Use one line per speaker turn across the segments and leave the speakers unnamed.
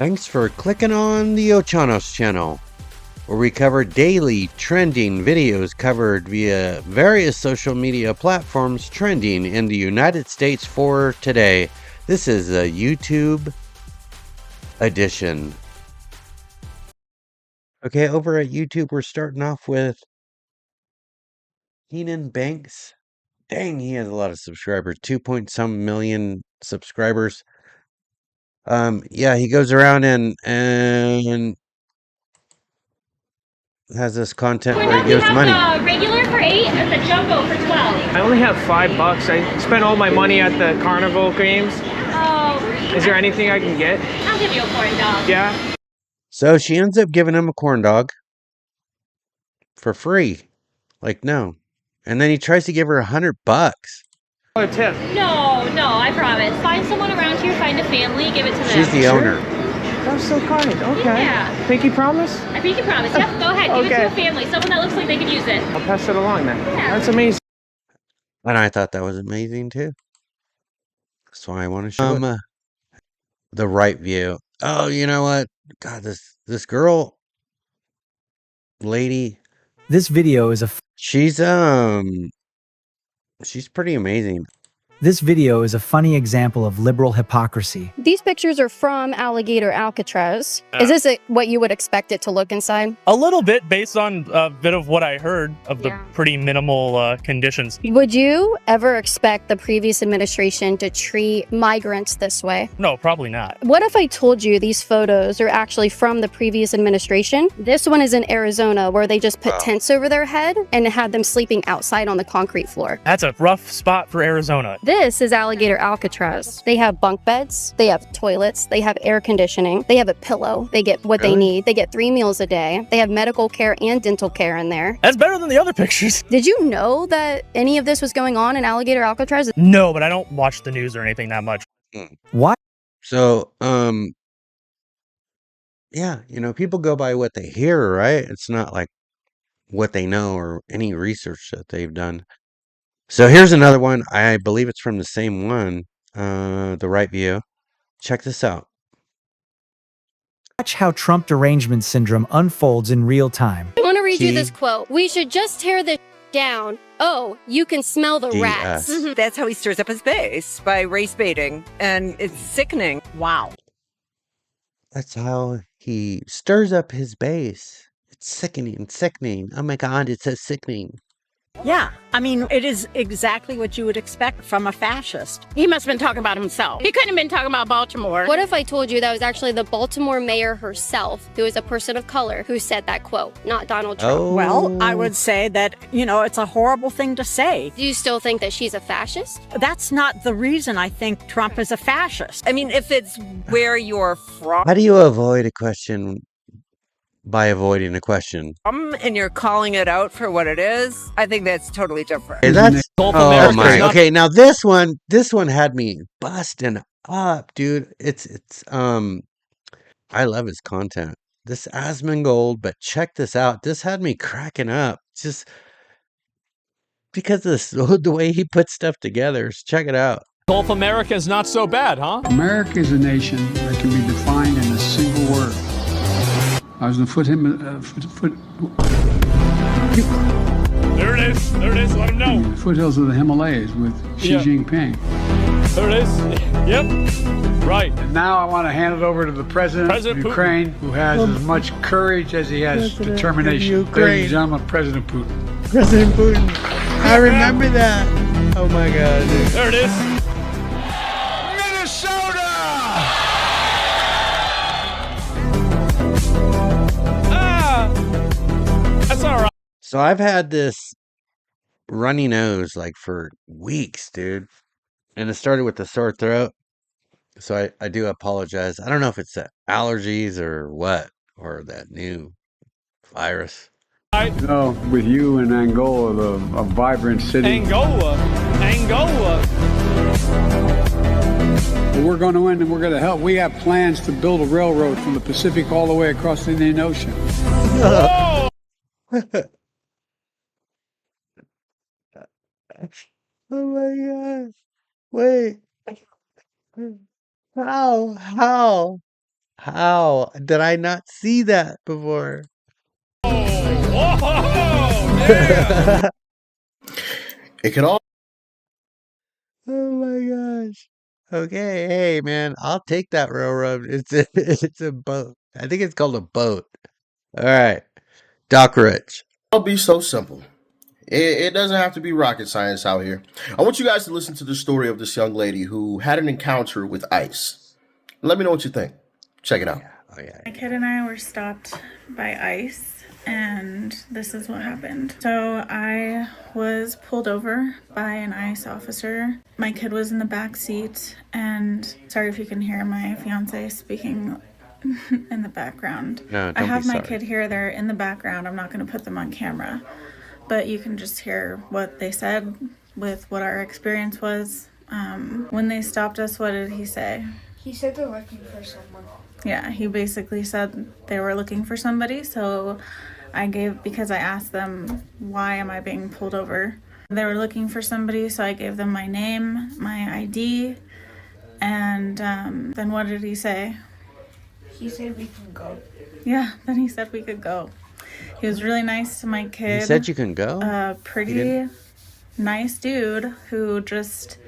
Thanks for clicking on the Ochanos channel, where we cover daily trending videos covered via various social media platforms trending in the United States for today. This is a YouTube edition. Okay, over at YouTube, we're starting off with Keenan Banks. Dang, he has a lot of subscribers, 2 point some million subscribers. Yeah, he goes around and has this content where he gives money.
The regular for 8 and the jumbo for 12.
I only have $5. I spent all my money at the carnival games.
Oh.
Is there anything I can get?
I'll give you a corn dog.
Yeah.
So she ends up giving him a corn dog for free. Like, no. And then he tries to give her $100.
A tip.
No, I promise. Find someone around here, find a family, give it to them.
She's the owner.
That's so kind. Okay.
Yeah.
Pinky promise?
I think you promise. Yep, go ahead. Give it
Okay.
to a family. Someone that looks like they could use it.
I'll pass it along then.
Yeah.
That's amazing.
And I thought that was amazing too. That's why I want to show the right view. Oh, you know what? God, this girl, lady.
This video is a
She's pretty amazing.
This video is a funny example of liberal hypocrisy.
These pictures are from Alligator Alcatraz. Is this what you would expect it to look inside?
A little bit, based on a bit of what I heard of the
Yeah.
pretty minimal conditions.
Would you ever expect the previous administration to treat migrants this way?
No, probably not.
What if I told you these photos are actually from the previous administration? This one is in Arizona, where they just put tents over their head and had them sleeping outside on the concrete floor.
That's a rough spot for Arizona.
This is Alligator Alcatraz. They have bunk beds, they have toilets, they have air conditioning, they have a pillow, they get what they need, they get 3 meals a day, they have medical care and dental care in there.
That's better than the other pictures.
Did you know that any of this was going on in Alligator Alcatraz?
No, but I don't watch the news or anything that much.
Why?
So, yeah, people go by what they hear, right? It's not like what they know or any research that they've done. So here's another one. I believe it's from the same one, the right view. Check this out.
Watch how Trump derangement syndrome unfolds in real time.
I want to read you this quote. We should just tear this down. Oh, you can smell the rats.
That's how he stirs up his base, by race baiting. And it's sickening. Wow.
That's how he stirs up his base. It's sickening. Oh my God, it's so sickening.
Yeah, I mean, it is exactly what you would expect from a fascist.
He must have been talking about himself. He couldn't have been talking about Baltimore.
What if I told you that was actually the Baltimore mayor herself, who is a person of color, who said that quote, not Donald Trump?
Oh.
Well, I would say that, it's a horrible thing to say.
Do you still think that she's a fascist?
That's not the reason I think Trump is a fascist.
I mean, if it's where you're from
How do you avoid a question by avoiding a question?
and you're calling it out for what it is, I think that's totally different.
Hey, that's
Gulf
oh
America
my.
is not-
Okay, now this one had me busting up, dude. It's I love his content. This Asmongold, but check this out. This had me cracking up just because of the way he puts stuff together. So check it out.
Gulf America is not so bad, huh?
America is a nation that can be defined in a single word. I was in the
There it is. Let him know.
foothills of the Himalayas with Xi Jinping.
There it is. Yep. Right.
And now I want to hand it over to the president of
Putin.
Ukraine, who has as much courage as he has determination. Ladies and gentlemen, President Putin.
President Putin. I remember that. Oh my God, dude.
There it is. That's all right.
So I've had this runny nose like for weeks, dude. And it started with the sore throat. So I do apologize. I don't know if it's the allergies or what, or that new virus.
With you in Angola, a vibrant city.
Angola.
We're going to win and we're going to help. We have plans to build a railroad from the Pacific all the way across the Indian Ocean.
Whoa.
Oh my God. Wait. How? How did I not see that before?
Whoa, damn.
It could all
Oh my gosh. Okay, hey man, I'll take that railroad. It's a boat. I think it's called a boat. All right, Doc Rich.
be so simple. It doesn't have to be rocket science out here. I want you guys to listen to the story of this young lady who had an encounter with ICE. Let me know what you think. Check it out.
Oh yeah.
My kid and I were stopped by ICE, and this is what happened. So I was pulled over by an ICE officer. My kid was in the back seat, and sorry if you can hear my fiance speaking in the background.
No,
I have
be
my
sorry.
kid here. They're in the background. I'm not going to put them on camera, but you can just hear what they said with what our experience was. When they stopped us, what did he say?
He said they're looking for someone.
Yeah, he basically said they were looking for somebody, so because I asked them, why am I being pulled over? They were looking for somebody, so I gave them my name, my ID, and then what did he say?
He said we can go.
Yeah, then he said we could go. He was really nice to my kid.
He said you can go?
Pretty nice dude who just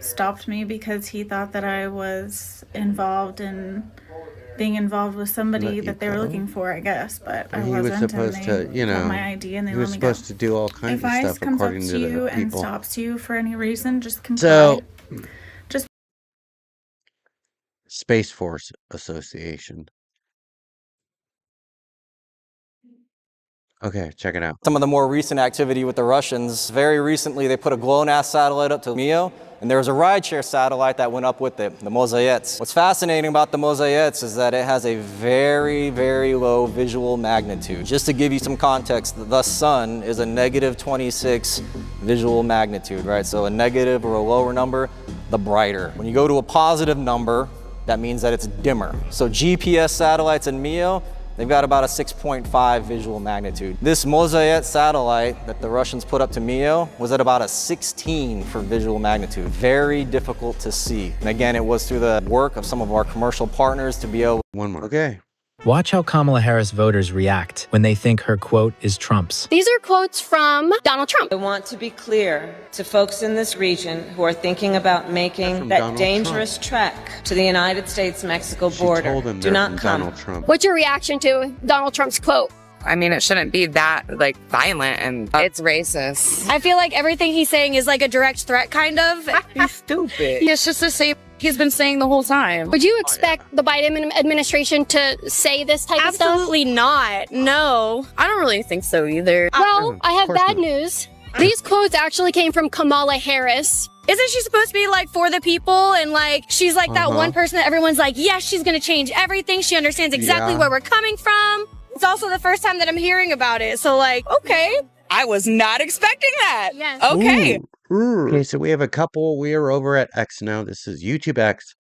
stopped me because he thought that I was being involved with somebody that they were looking for, I guess, but I
He
wasn't.
was supposed to,
got my ID and they
he
let
was
me go.
supposed to do all kinds
If
of
ICE
stuff
comes up
according
to
to
you
the
and
people.
stops you for any reason, just comply.
So,
Just
Space Force Association. Okay, check it out.
Some of the more recent activity with the Russians, very recently they put a GLONASS satellite up to MEO, and there was a rideshare satellite that went up with it, the Mosaïets. What's fascinating about the Mosaïets is that it has a very, very low visual magnitude. Just to give you some context, the sun is a negative 26 visual magnitude, right? So a negative or a lower number, the brighter. When you go to a positive number, that means that it's dimmer. So GPS satellites in MEO, they've got about a 6.5 visual magnitude. This Mosaïet satellite that the Russians put up to MEO was at about a 16 for visual magnitude. Very difficult to see. And again, it was through the work of some of our commercial partners to be able.
One more. Okay.
Watch how Kamala Harris voters react when they think her quote is Trump's.
These are quotes from Donald Trump.
I want to be clear to folks in this region who are thinking about making that
Donald
dangerous trek to the United States-Mexico border.
Told him
Do
they're
not
from
come.
Donald Trump.
What's your reaction to Donald Trump's quote?
I mean, it shouldn't be that, violent, and it's racist.
I feel like everything he's saying is like a direct threat, kind of.
He's stupid.
It's just the same he's been saying the whole time.
Would you expect the Biden administration to say this type of stuff?
Absolutely not. No. I don't really think so either.
Well, I have bad news. These quotes actually came from Kamala Harris.
Isn't she supposed to be for the people and she's like that one person that everyone's like, yes, she's gonna change everything. She understands exactly where we're coming from. It's also the first time that I'm hearing about it. So okay.
I was not expecting that.
Yes.
Okay.
Okay, so we have a couple. We are over at X now. This is YouTube X.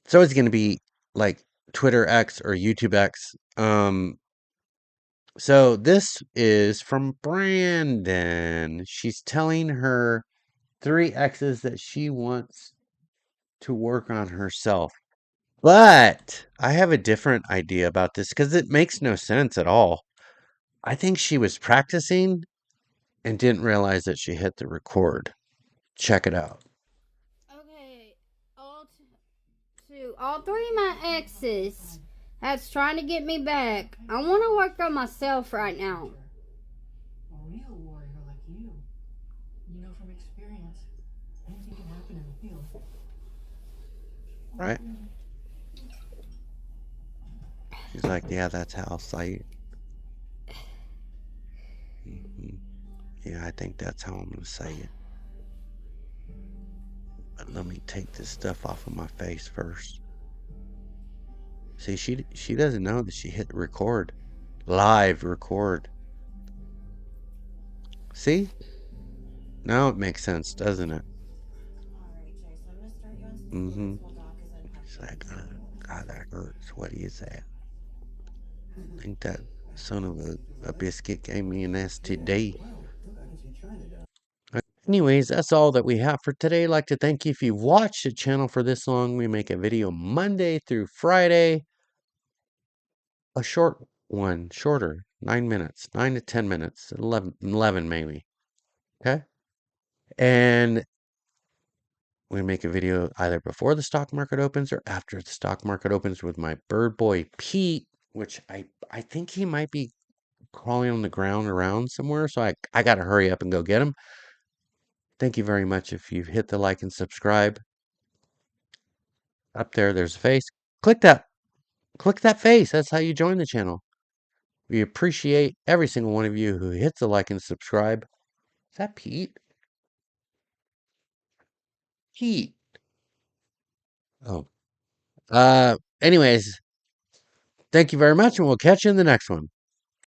It's always going to be like Twitter X or YouTube X. So this is from Brandon. She's telling her 3 exes that she wants to work on herself. But I have a different idea about this because it makes no sense at all. I think she was practicing and didn't realize that she hit the record. Check it out.
Okay, all 3 of my exes that's trying to get me back. I want to work on myself right now.
A real warrior like you know from experience, anything can happen in the field.
Right? She's like, yeah, that's how I'll say it. Yeah, I think that's how I'm going to say it. But let me take this stuff off of my face first. See, she doesn't know that she hit record. Live record. See? Now it makes sense, doesn't it? Mm-hmm. It's like, God, that hurts. What do you say? I think that son of a biscuit gave me an STD. Anyways, that's all that we have for today. I'd like to thank you if you've watched the channel for this long. We make a video Monday through Friday. A short one, shorter, 9 minutes, 9 to 10 minutes, 11 maybe. Okay? And we make a video either before the stock market opens or after the stock market opens with my bird boy Pete, which I think he might be crawling on the ground around somewhere, so I got to hurry up and go get him. Thank you very much if you've hit the like and subscribe. Up there's a face. Click that face. That's how you join the channel. We appreciate every single one of you who hits the like and subscribe. Is that Pete? Pete. Oh. Anyways, thank you very much, and we'll catch you in the next one.